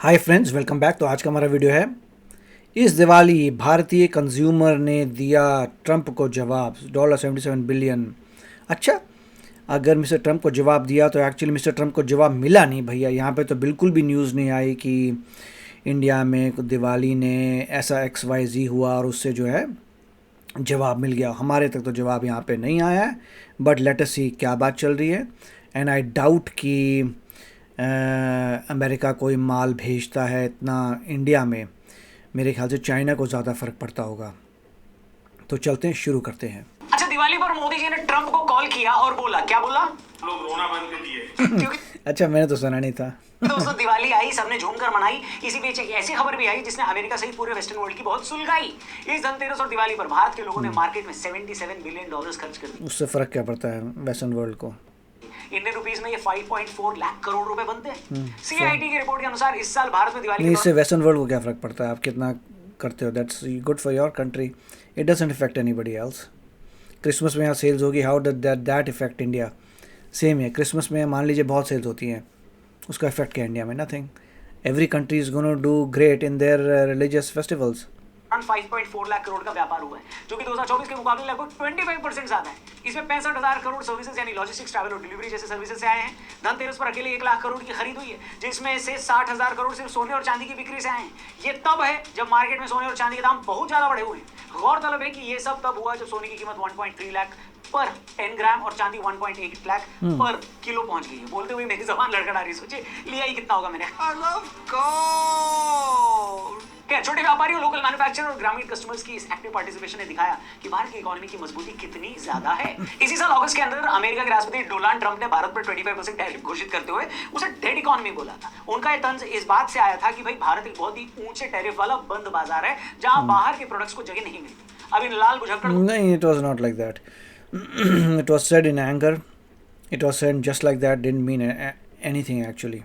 Hi friends, welcome back. तो आज का हमारा वीडियो है, इस दिवाली भारतीय कंज्यूमर ने दिया ट्रंप को जवाब $77 बिलियन। अच्छा, अगर मिस्टर ट्रंप को जवाब दिया तो एक्चुअली मिस्टर ट्रंप को जवाब मिला नहीं भैया। यहाँ पे तो बिल्कुल भी न्यूज़ नहीं आई कि इंडिया में दिवाली ने ऐसा XYZ हुआ और उससे जो है जवाब मिल गया। हमारे तक तो जवाब यहाँ पे नहीं आया है, बट लेट अस सी क्या बात चल रही है। एंड आई डाउट कि अमेरिका कोई माल भेजता है इतना इंडिया में। मेरे ख्याल से चाइना को ज़्यादा फ़र्क पड़ता होगा। तो चलते हैं, शुरू करते हैं। अच्छा, दिवाली पर मोदी जी ने ट्रंप को कॉल किया और बोला, क्या बोला? लोग रोना बंद कर दिए। क्योंकि अच्छा, मैंने तो सुना नहीं था। दोस्तों, दिवाली आई, सबने झूमकर मनाई। इसी बीच एक ऐसी खबर भी आई जिसने अमेरिका सहित पूरे वेस्टर्न वर्ल्ड की बहुत सुलगाई। इस धनतेरस और दिवाली पर भारत के लोगों ने मार्केट में $77 बिलियन खर्च कर दिए। उससे फ़र्क क्या पड़ता है वेस्टर्न वर्ल्ड को? इंडियन रुपीस में ये 5.4 लाख करोड़ रुपए बनते हैं। सीआईटी की रिपोर्ट के अनुसार इस साल भारत में दिवाली नहीं, के इससे वेस्टर्न वर्ल्ड को क्या फ़र्क पड़ता है? आप कितना करते हो, that's good for your country. It doesn't effect anybody else. Christmas में यहाँ सेल्स होगी, how does that effect India? Same है, क्रिसमस में मान लीजिए बहुत सेल्स होती हैं, उसका इफेक्ट क्या इंडिया में? Nothing. Every country is gonna do great in their religious festivals. 5.4 lakh crore का व्यापार हुआ है, जो कि 2024 के मुकाबले लगभग 25% ज्यादा है। इसमें 65,000 करोड़ सर्विसेज यानी लॉजिस्टिक्स, ट्रैवल और डिलीवरी जैसे सर्विसेज से आए हैं। धनतेरस पर अकेले 1 लाख करोड़ की खरीद हुई है, जिसमें से 60,000 करोड़ सिर्फ सोने और चांदी की बिक्री से आए हैं। ये तब है जब मार्केट में सोने और चांदी के दाम बहुत ज्यादा बढ़े हुए हैं। गौरतलब है कि ये सब तब हुआ जब सोने की कीमत 1.3 लाख पर 10 ग्राम और चांदी 1.8 लाख पर किलो पहुंच गई है। बोलते हुए मेरी जबान लड़खड़ा रही। सोचिए, लिया ही कितना होगा मैंने। I love God. छोटे व्यापारियों, लोकल मैन्युफैक्चरर और ग्रामीण कस्टमर्स की इस एक्टिव पार्टिसिपेशन ने दिखाया कि भारत की इकोनॉमी की मजबूती कितनी ज्यादा है। इसी साल अगस्त के अंदर अमेरिका के राष्ट्रपति डोनाल्ड ट्रंप ने भारत पर 25% टैरिफ घोषित करते हुए उसे डेड इकोनॉमी बोला था। उनका ये तंज इस बात से आया था कि भाई भारत एक बहुत ही ऊंचे टैरिफ वाला बंद बाजार है, जहां बाहर के प्रोडक्ट्स को जगह नहीं मिलती। अब इन लाल बुझक्कड़ नहीं, it was not like that. It was said in anger, it was said just like that, didn't mean anything actually.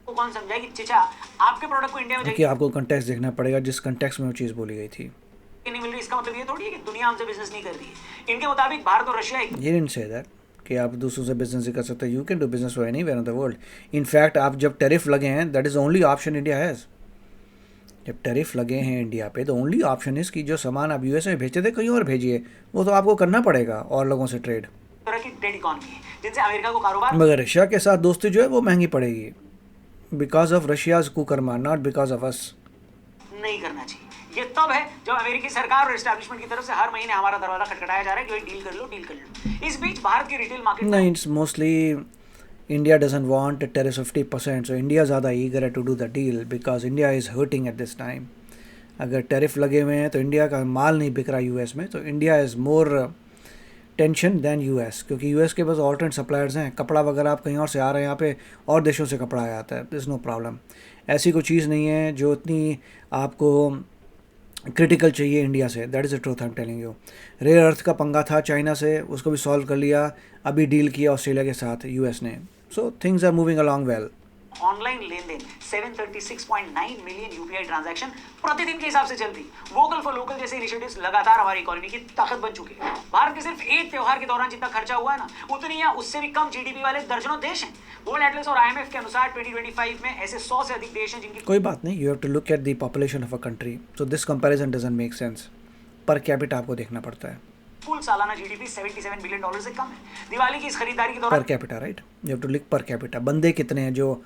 को कौन समझाए कि चिचा आपके प्रोडक्ट को इंडिया में देखिए, आपको कंटेक्स्ट देखना पड़ेगा, जिस कंटेक्स्ट में वो चीज़ बोली गई थी। नहीं मिल रही, इसका मतलब ये थोड़ी है कि दुनिया हमसे बिजनेस नहीं कर रही है। इनके मुताबिक भारत और रशिया ये डिडंट से दैट कि आप दूसरों से बिजनेस नहीं कर सकते। You can do business for anywhere in the world. In fact आप जब टैरिफ लगे हैं, that is only option India has. जब टैरिफ लगे हैं इंडिया पे, तो ओनली ऑप्शन इज़ कि जो सामान आप यूएस में भेजते थे कहीं और भेजिए, वो तो आपको करना पड़ेगा और लोगों से ट्रेड। तरह की डेड इकोनॉमी है जिनसे अमेरिका को कारोबार मगर रशिया के साथ दोस्ती जो है वो महंगी पड़ेगी, बिकॉज ऑफ रशियाज कुकर्मा, नॉट बिकॉज ऑफ अस। नहीं करना चाहिए। ये तब है जब अमेरिकी सरकार और एस्टैब्लिशमेंट की तरफ से हर महीने हमारा दरवाजा खटखटाया जा रहा है कि डील कर लो, डील कर लो। इस बीच भारत की रिटेल मार्केट नहीं, it's mostly India doesn't want tariff 50%, so India ज़्यादा ईगर है to do the deal because India is hurting at this time. अगर टैरिफ लगे हुए हैं तो इंडिया का माल नहीं बिक रहा यूएस में, तो India is more tension than US, क्योंकि यूएस के पास ऑल्टरनेट सप्लायर्स हैं। कपड़ा वगैरह आप कहीं और से आ रहे हैं, यहाँ पे और देशों से कपड़ा आ जाता है, दिस नो प्रॉब्लम। ऐसी कोई चीज़ नहीं है जो इतनी आपको क्रिटिकल चाहिए इंडिया से। That is the truth I am telling you. Rare earth का पंगा था चाइना से, उसको भी सॉल्व कर लिया। अभी डील किया ऑस्ट्रेलिया के साथ यूएस ने। So things are moving along well. Online लेन देन 736.9 मिलियन यूपीआई ट्रांजैक्शन प्रतिदिन के हिसाब से चल रही। वोकल फॉर लोकल जैसे इनिशिएटिव्स लगातार हमारी इकोनॉमी की ताकत बन चुके हैं। भारत के सिर्फ एक त्योहार के दौरान जितना खर्चा हुआ है ना, उतनी या उससे भी कम जीडीपी वाले दर्जनों देश हैं। वर्ल्ड एटलस और आईएमएफ के अनुसार 2025 में ऐसे 100 से अधिक देश हैं जिनकी कोई बात नहीं, you have to look at the population of a country, so this comparison doesn't make sense. Per capita आपको देखना पड़ता है। कुल सालाना जीडीपी $77 बिलियन से कम है। दिवाली की इस खरीदारी के पर दौरान capita, right? You have to look per capita, बंदे कितने हैं जो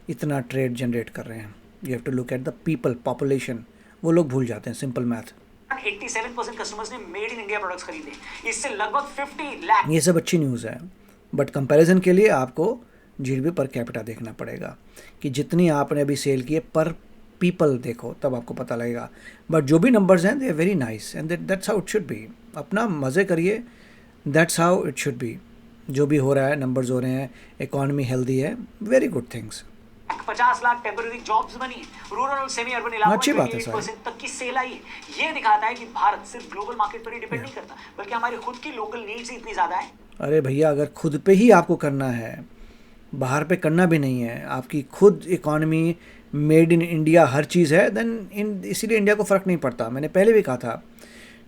इतना ट्रेड जनरेट कर रहे हैं। You have to look at the people, population. वो लोग भूल जाते हैं सिंपल मैथ। 87% कस्टमर्स ने मेड इन इंडिया प्रोडक्ट्स खरीदे। इससे लगभग 50 लाख। ये सब अच्छी न्यूज़ है, बट कंपैरिजन के लिए आपको जीडीपी पर कैपिटा देखना पड़ेगा कि जितनी आपने अभी सेल की है पर पीपल देखो, तब आपको पता लगेगा। बट जो भी नंबर्स हैं they are very nice and that's how it should be. अपना मज़े करिए, that's how it should be. जो भी हो रहा है, नंबर्स हो रहे हैं, इकॉनमी हेल्दी है, very good things. 50 lakh temporary jobs बनी है। रूरल और सेमी अर्बन इलाकों अच्छी में बात है 28% तक की सेल आई है। ये दिखाता है कि भारत सिर्फ ग्लोबल मार्केट पर ही डिपेंड नहीं करता, बल्कि हमारी खुद की लोकल नीड्स ही इतनी ज्यादा है। अरे भैया, अगर खुद पे ही आपको करना है, बाहर पे करना भी नहीं है, आपकी खुद इकॉनमी मेड इन इंडिया हर चीज़ है, देन इसीलिए इंडिया को फ़र्क नहीं पड़ता। मैंने पहले भी कहा था,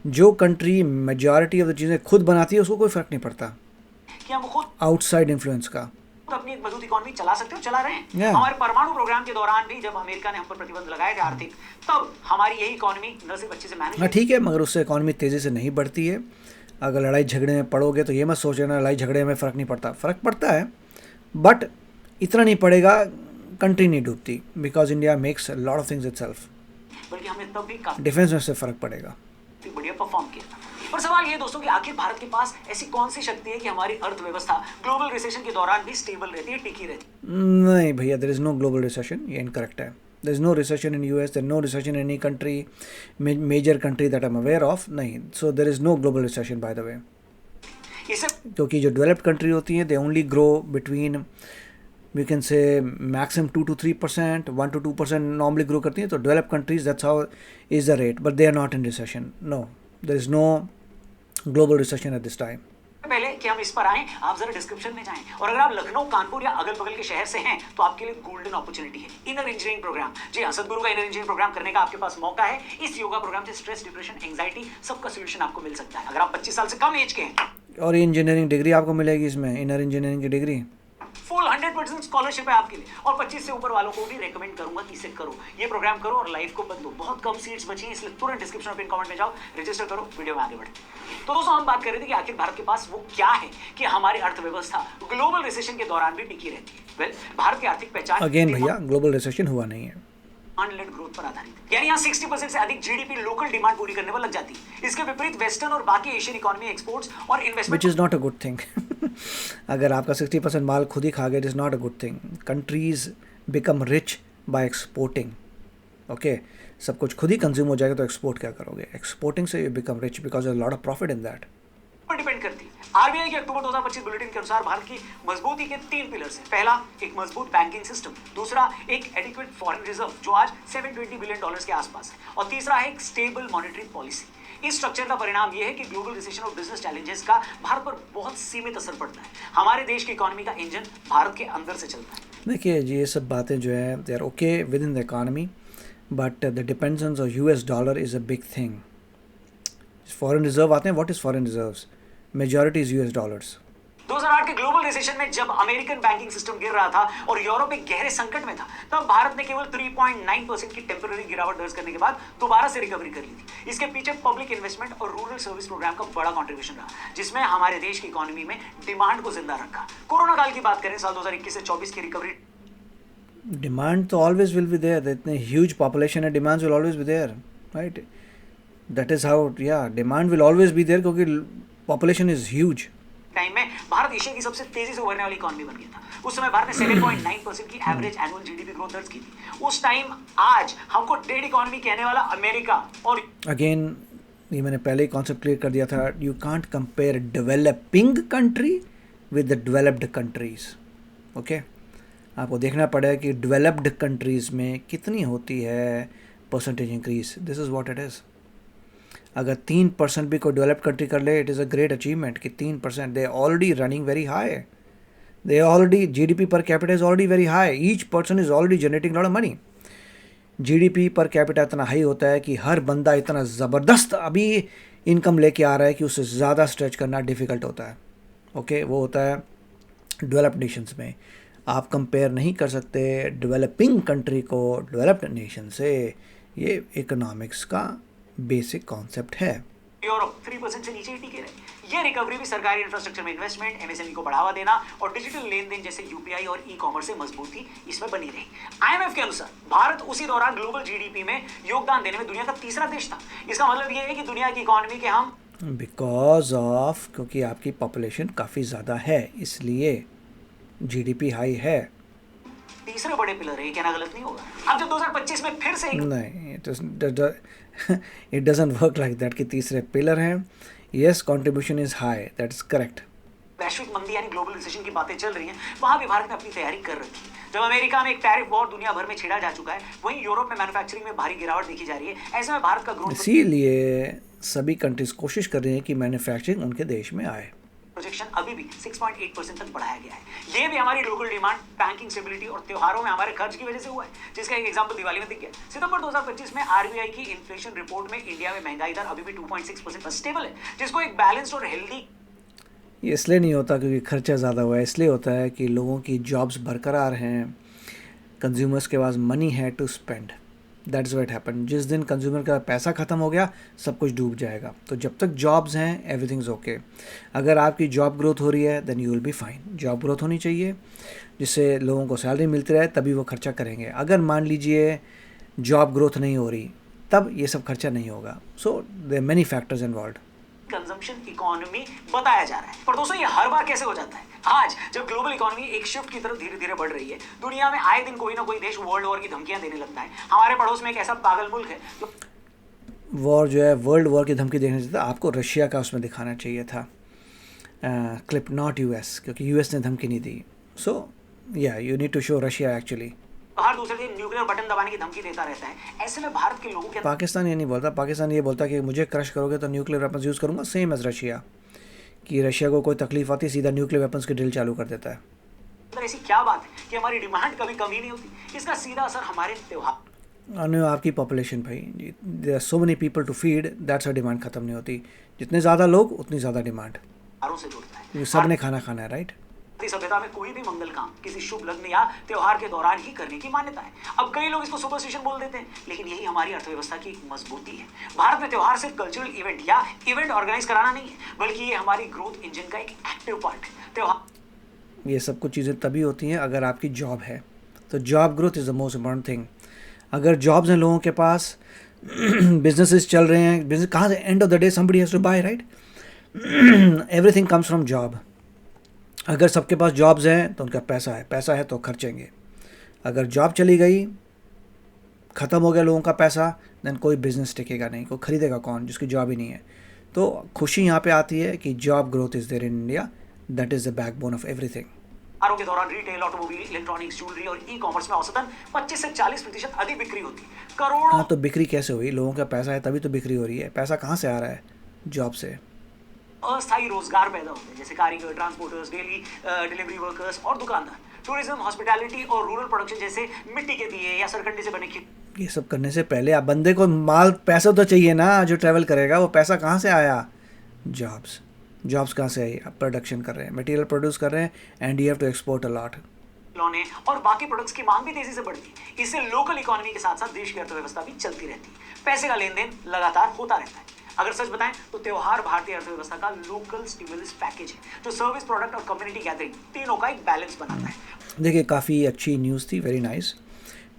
जो कंट्री मेजॉरिटी ऑफ द चीज़ें खुद बनाती है उसको कोई फ़र्क नहीं पड़ता कि हम खुद आउटसाइड इन्फ्लुएंस का। तो अपनी एक मजबूत इकोनॉमी चला सकते हो, चला रहे हैं। Yeah. हमारे परमाणु प्रोग्राम के दौरान भी जब अमेरिका ने हम पर प्रतिबंध लगाए थे आर्थिक, तब हमारी यही इकोनॉमी न सिर्फ अच्छे से मैनेज हाँ ठीक है, मगर उससे इकॉनमी तेज़ी से नहीं बढ़ती है। अगर लड़ाई झगड़े में पड़ोगे तो ये मत सोचना लड़ाई झगड़े में फ़र्क नहीं पड़ता, फ़र्क पड़ता है बट इतना नहीं पड़ेगा, कंट्री नहीं डूबती, because India makes lot of things itself. बल्कि हमने तब भी काफी डिफेंस में से फ़र्क पड़ेगा। बढ़िया परफॉर्म किया। पर सवाल ये दोस्तों कि आखिर भारत के पास ऐसी कौन सी शक्ति है कि हमारी अर्थव्यवस्था ग्लोबल रिसेशन के दौरान भी स्टेबल रहती है, टिकी रहती है? नहीं भैया, there is no global recession, ये इनकरेक्ट है। There is no recession in US, there no recession in any country, major country that I am aware of, नहीं। So there is no global recession by the way, इससे क्योंकि जो developed country होती हैं they only grow between we can say maximum 2 to 3%, 1 to 2% normally grow करती हैं। तो developed countries that's how is the rate, but they are not in recession, no, there is no global recession at this time. पहले कि हम इस पर आएं, आप जरा डिस्क्रिप्शन में जाएं, और अगर आप लखनऊ, कानपुर या अगल बगल के शहर से हैं तो आपके लिए गोल्डन अपॉर्चुनिटी है, इनर इंजीनियरिंग प्रोग्राम। जी हाँ, सदगुरु का इनर इंजीनियरिंग प्रोग्राम करने का आपके पास मौका है। इस योगा प्रोग्राम से स्ट्रेस, डिप्रेशन, एंजाइटी सबका सोल्यूशन आपको मिल सकता है अगर आप 25 साल से कम एज के हैं। और ये इंजीनियरिंग डिग्री आपको मिलेगी इसमें, इनर इंजीनियरिंग की डिग्री फुल 100% स्कॉलरशिप है आपके लिए, और 25 से ऊपर वालों को भी रेकमेंड करूंगा कि इसे करो, ये प्रोग्राम करो और लाइफ को बदलो। बहुत कम सीट्स बची हैं, इसलिए तुरंत डिस्क्रिप्शन और पिन कमेंट में जाओ, रजिस्टर करो, वीडियो में आगे बढ़े। तो दोस्तों हम बात कर रहे थे कि आखिर भारत के पास वो क्या है कि हमारी अर्थव्यवस्था ग्लोबल रिसेशन के दौरान भी टिकी रहती है। वेल, भारत की आर्थिक पहचान अगेन भैया ग्लोबल रिसेशन हुआ नहीं है, डिमांड ग्रोथ पर आधारित है, यानी यहाँ 60% से अधिक जीडीपी लोकल डिमांड पूरी करने पर लग जाती है। इसके विपरीत वेस्टर्न और बाकी एशियन इकोनॉमी एक्सपोर्ट्स और investment which is not a good thing. अगर आपका 60% माल खुद ही खा गए, it is not a good thing. Countries become rich by exporting, okay. सब कुछ खुद ही कंज्यूम हो जाएगा तो एक्सपोर्ट क्या करोगे? एक्सपोर्टिंग से you become rich because a lot of profit in that. पर डिपेंड करती है। आरबीआई के अक्टूबर 2025 बुलेटिन के अनुसार भारत की मजबूती के 3 पिलर्स हैं। पहला, एक मजबूत बैंकिंग सिस्टम। दूसरा, एक एडिक्वेट फॉरेन रिजर्व जो आज $720 बिलियन के आसपास है। और तीसरा है एक स्टेबल मॉनेटरी पॉलिसी। इस स्ट्रक्चर का परिणाम यह है कि ग्लोबल रिसेशन और बिजनेस चैलेंजेस का भारत पर बहुत सीमित असर पड़ता है। हमारे देश की इकोनॉमी का इंजन भारत के अंदर से चलता है। देखिए ये सब बातें जो है they are okay with in the economy, but the dependence on US dollar is a big thing. Foreign reserve आते हैं, what is foreign reserves? Majority is US dollars. 2008 के ग्लोबल रिसेशन में जब अमेरिकन बैंकिंग सिस्टम गिर रहा था और Europe एक गहरे संकट में था, तब भारत ने केवल 3.9% की टेम्पररी गिरावट दर्ज करने के बाद दोबारा से रिकवरी कर ली थी। इसके पीछे पब्लिक इन्वेस्टमेंट और रूरल सर्विस प्रोग्राम का बड़ा कंट्रीब्यूशन रहा, जिसमें हमारे देश की इकोनॉमी में डिमांड को जिंदा रखा। कोरोना काल की बात करें, साल 2021 से 24 की रिकवरी, डिमांड तो ऑलवेज विल बी देयर, इतने ह्यूज पॉपुलेशन है, demand will always be there, right? That is how, या demand will always be there क्योंकि पॉपुलेशन इज ह्यूज। टाइम में भारत एशिया की सबसे तेजी से उभरने वाली इकोनॉमी बन गया था। उस समय भारत ने 7.9% की एवरेज एनुअल जीडीपी ग्रोथ दर्ज की थी। उस टाइम आज हमको डेड इकोनॉमी कहने वाला अमेरिका और अगेन ये मैंने पहले ही कॉन्सेप्ट क्लियर कर दिया था, you can't compare developing country with the developed countries, okay. आपको देखना पड़ेगा कि डेवलप्ड कंट्रीज़ में कितनी होती है percentage increase, this is what it is. अगर 3% भी कोई डेवलप कंट्री कर ले, it is a great achievement कि 3%, they already running very high, they already GDP per capita is already very high, each person is already generating lot of money. GDP per capita इतना high होता है कि हर बंदा इतना ज़बरदस्त अभी income लेके आ रहा है कि उससे ज़्यादा स्ट्रेच करना डिफ़िकल्ट होता है, ओके। वो होता है डेवलप्ड नेशंस में। आप कंपेयर नहीं कर सकते डेवलपिंग कंट्री को डेवलप्ड नेशन से, ये इकोनॉमिक्स का बेसिक कॉन्सेप्ट है। यूरोप 3% से नीचे ही टिके रहे। ये रिकवरी भी सरकारी इंफ्रास्ट्रक्चर में इन्वेस्टमेंट, एमएसएमई को बढ़ावा देना और डिजिटल लेन देन जैसे यूपीआई और ई कॉमर्स से मजबूती इसमें बनी रही। आईएमएफ के अनुसार भारत उसी दौरान ग्लोबल जीडीपी में योगदान देने में दुनिया का तीसरा देश था। इसका मतलब ये है कि दुनिया की इकोनॉमी के हम बिकॉज ऑफ, क्योंकि आपकी पॉपुलेशन काफ़ी ज़्यादा है इसलिए जीडीपी हाई है। तीसरे बड़े पिलर है, ये कहना गलत नहीं होगा। अब जब 2025 में फिर से नहीं, it doesn't work like that कि तीसरे पिलर हैं। Yes, contribution is high, that is correct. वैश्विक मंदी यानी ग्लोबल रिसेशन की बातें चल रही हैं, वहां भी भारत ने अपनी तैयारी कर रखी है। जब अमेरिका में एक टैरिफ वॉर दुनिया भर में छेड़ा जा चुका है, वहीं यूरोप में मैन्युफैक्चरिंग में भारी गिरावट देखी जा रही है। ऐसे में भारत का ग्रोथ इसीलिए सभी कंट्रीज कोशिश कर रही हैं कि मैन्युफैक्चरिंग उनके देश में आए। प्रोजेक्शन अभी भी 6.8% तक बढ़ाया गया है। ये भी हमारी लोकल डिमांड, बैंकिंग स्टेबिलिटी और त्योहारों में हमारे खर्च की वजह से हुआ है, जिसका एक एग्जांपल दिवाली में दिख गया। सितंबर 2025 में आरबीआई की इन्फ्लेशन रिपोर्ट में इंडिया में महंगाई दर अभी भी 2.6% पर स्टेबल है, जिसको एक बैलेंस्ड और हेल्दी ये इसलिए नहीं होता क्योंकि खर्चा ज़्यादा हुआ है, इसलिए होता है कि लोगों की जॉब्स बरकरार हैं, कंज्यूमर्स के पास मनी है to spend. That's what happen. जिस दिन कंज्यूमर का पैसा ख़त्म हो गया सब कुछ डूब जाएगा। तो जब तक जॉब्स हैं एवरीथिंग इज़ ओके। अगर आपकी जॉब ग्रोथ हो रही है then you will be fine. Job growth होनी चाहिए जिससे लोगों को सैलरी मिलती रहे, तभी वो खर्चा करेंगे। अगर मान लीजिए जॉब ग्रोथ नहीं हो रही तब ये सब खर्चा नहीं होगा। So there many factors involve. Consumption economy बताया जा रहा है। पर दोस्तों ये हर बार कैसे हो जाता है? आज जब ग्लोबल इकोनॉमी एक शिफ्ट की तरफ धीरे धीरे बढ़ रही है, दुनिया में आए दिन कोई ना कोई देश वर्ल्ड वॉर की धमकियां देने लगता है। हमारे पड़ोस में एक ऐसा पागल मुल्क है जो वॉर जो है, वर्ल्ड वॉर की धमकी देखना चाहिए था। आपको रशिया का उसमें दिखाना चाहिए था क्लिप, नॉट यूएस, क्योंकि यूएस ने धमकी नहीं दी। सो या you need to show Russia actually. हर दूसरे दिन न्यूक्लियर बटन दबाने की धमकी देता रहता है। ऐसे में भारत के लोगों के पाकिस्तान ये नहीं बोलता। पाकिस्तान ये बोलता कि मुझे क्रश करोगे तो न्यूक्लियर वेपन्स यूज़ करूँगा, सेम एज रशिया। कि रशिया को कोई तकलीफ आती सीधा न्यूक्लियर वेपन्स की ड्रिल चालू कर देता है। अंदर ऐसी क्या बात है कि हमारी डिमांड कभी कम ही नहीं होती? इसका सीधा असर हमारे त्योहार और आपकी पॉपुलेशन भाई, there are so many people to feed, that's demand ख़त्म नहीं होती। जितने ज़्यादा लोग उतनी ज़्यादा डिमांड। से जुड़ता है। सब ने खाना खाना है, राइट। भारतीय सभ्यता में कोई भी मंगल काम किसी शुभ लग्न या त्योहार के दौरान ही करने की मान्यता है। अब कई लोग इसको सुपरस्टिशन बोल देते हैं, लेकिन यही हमारी अर्थव्यवस्था की मजबूती है। भारत में त्योहार सिर्फ कल्चरल इवेंट या इवेंट ऑर्गेनाइज कराना नहीं है, बल्कि ये हमारी ग्रोथ इंजन का एक एक्टिव पार्ट है। त्योहार ये सब कुछ चीज़ें तभी होती हैं अगर आपकी जॉब है। तो job growth is the most important thing. अगर जॉब्स हैं लोगों के पास, बिजनेसेस चल रहे हैं, बिजनेस कहाँ से, end of the day somebody has to buy, right. Everything comes from job. अगर सबके पास जॉब्स हैं तो उनका पैसा है तो खर्चेंगे। अगर जॉब चली गई, ख़त्म हो गया लोगों का पैसा, देन कोई बिजनेस टिकेगा नहीं, कोई खरीदेगा कौन जिसकी जॉब ही नहीं है। तो खुशी यहाँ पे आती है कि job growth is there in India, that is the backbone of everything. के दौरान रिटेल, ऑटोमोबाइल, इलेक्ट्रॉनिक्स, ज्वेलरी और ई कॉमर्स में औसतन 25 से 40% अधिक बिक्री होती है। करोड़ों। हाँ, तो बिक्री कैसे हुई? लोगों का पैसा है तभी तो बिक्री हो रही है। पैसा कहाँ से आ रहा है? जॉब से। अस्थायी रोजगार पैदा होते हैं, जैसे कारीगर, ट्रांसपोर्टर्स, डेली डिलीवरी वर्कर्स और दुकानदार। टूरिज्म, हॉस्पिटैलिटी और रूरल प्रोडक्शन जैसे मिट्टी के दिए या सरकंडे से बने ये सब करने से पहले आप बंदे को माल, पैसा तो चाहिए ना। जो ट्रैवल करेगा वो पैसा कहाँ से आया? जॉब्स कहाँ से आई? आप प्रोडक्शन कर रहे हैं, मटेरियल प्रोड्यूस कर रहे हैं, and you have to export a lot. खिलौने और बाकी प्रोडक्ट्स की मांग भी तेजी से बढ़ती है। इससे लोकल इकोनॉमी के साथ साथ देश की अर्थव्यवस्था भी चलती रहती है। पैसे का लेन देन लगातार होता रहता है। अगर सच बताएं तो त्योहार भारतीय अर्थव्यवस्था का लोकल स्टिमुलस पैकेज है, जो सर्विस, प्रोडक्ट और कम्युनिटी गैदरिंग तीनों का एक बैलेंस बनाता है। देखिए, काफ़ी अच्छी न्यूज़ थी, वेरी नाइस।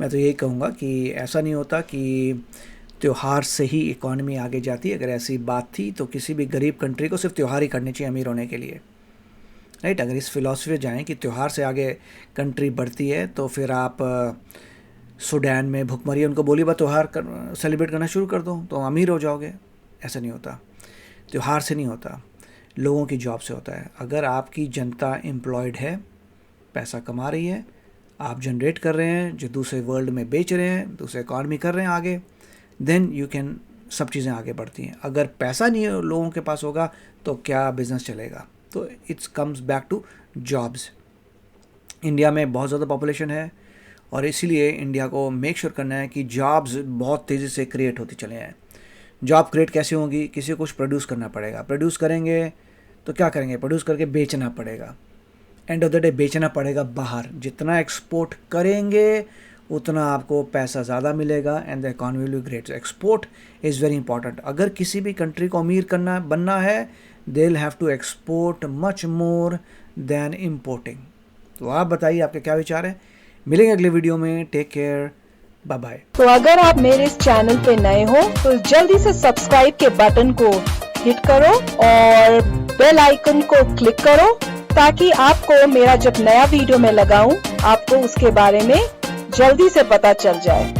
मैं तो यही कहूँगा कि ऐसा नहीं होता कि त्यौहार से ही इकॉनमी आगे जाती है। अगर ऐसी बात थी तो किसी भी गरीब कंट्री को सिर्फ त्यौहार ही करने चाहिए अमीर होने के लिए, राइट। अगर इस फिलॉसफी में जाएं कि त्यौहार से आगे कंट्री बढ़ती है तो फिर आप सूडान में भुखमरी, उनको बोली बा त्यौहार सेलिब्रेट करना शुरू कर दो तो अमीर हो जाओगे। ऐसा नहीं होता। त्यौहार से नहीं होता, लोगों की जॉब से होता है। अगर आपकी जनता एम्प्लॉयड है, पैसा कमा रही है, आप जनरेट कर रहे हैं, जो दूसरे वर्ल्ड में बेच रहे हैं, दूसरे इकॉनमी कर रहे हैं आगे, देन यू कैन, सब चीज़ें आगे बढ़ती हैं। अगर पैसा नहीं है लोगों के पास होगा तो क्या बिज़नेस चलेगा? तो it's comes back to jobs. India में बहुत ज़्यादा पॉपुलेशन है और इसीलिए इंडिया को मेक श्योर करना है कि जॉब्स बहुत तेज़ी से क्रिएट होती चले हैं। जॉब क्रिएट कैसे होगी? किसी को कुछ प्रोड्यूस करना पड़ेगा। प्रोड्यूस करेंगे तो क्या करेंगे? प्रोड्यूस करके बेचना पड़ेगा। एंड ऑफ द डे बेचना पड़ेगा बाहर। जितना एक्सपोर्ट करेंगे उतना आपको पैसा ज़्यादा मिलेगा and the economy will be great. Export is very important. अगर किसी भी कंट्री को अमीर बनना है, they will have to export much more than importing. तो आप बताइए, आपके क्या विचार हैं? मिलेंगे अगले वीडियो में। Take care, bye bye. तो अगर आप मेरे इस चैनल पे नए हो तो जल्दी से सब्सक्राइब के बटन को हिट करो और बेल आइकन को क्लिक करो, ताकि आपको मेरा जब नया वीडियो मैं लगाऊं आपको उसके बारे में जल्दी से पता चल जाए।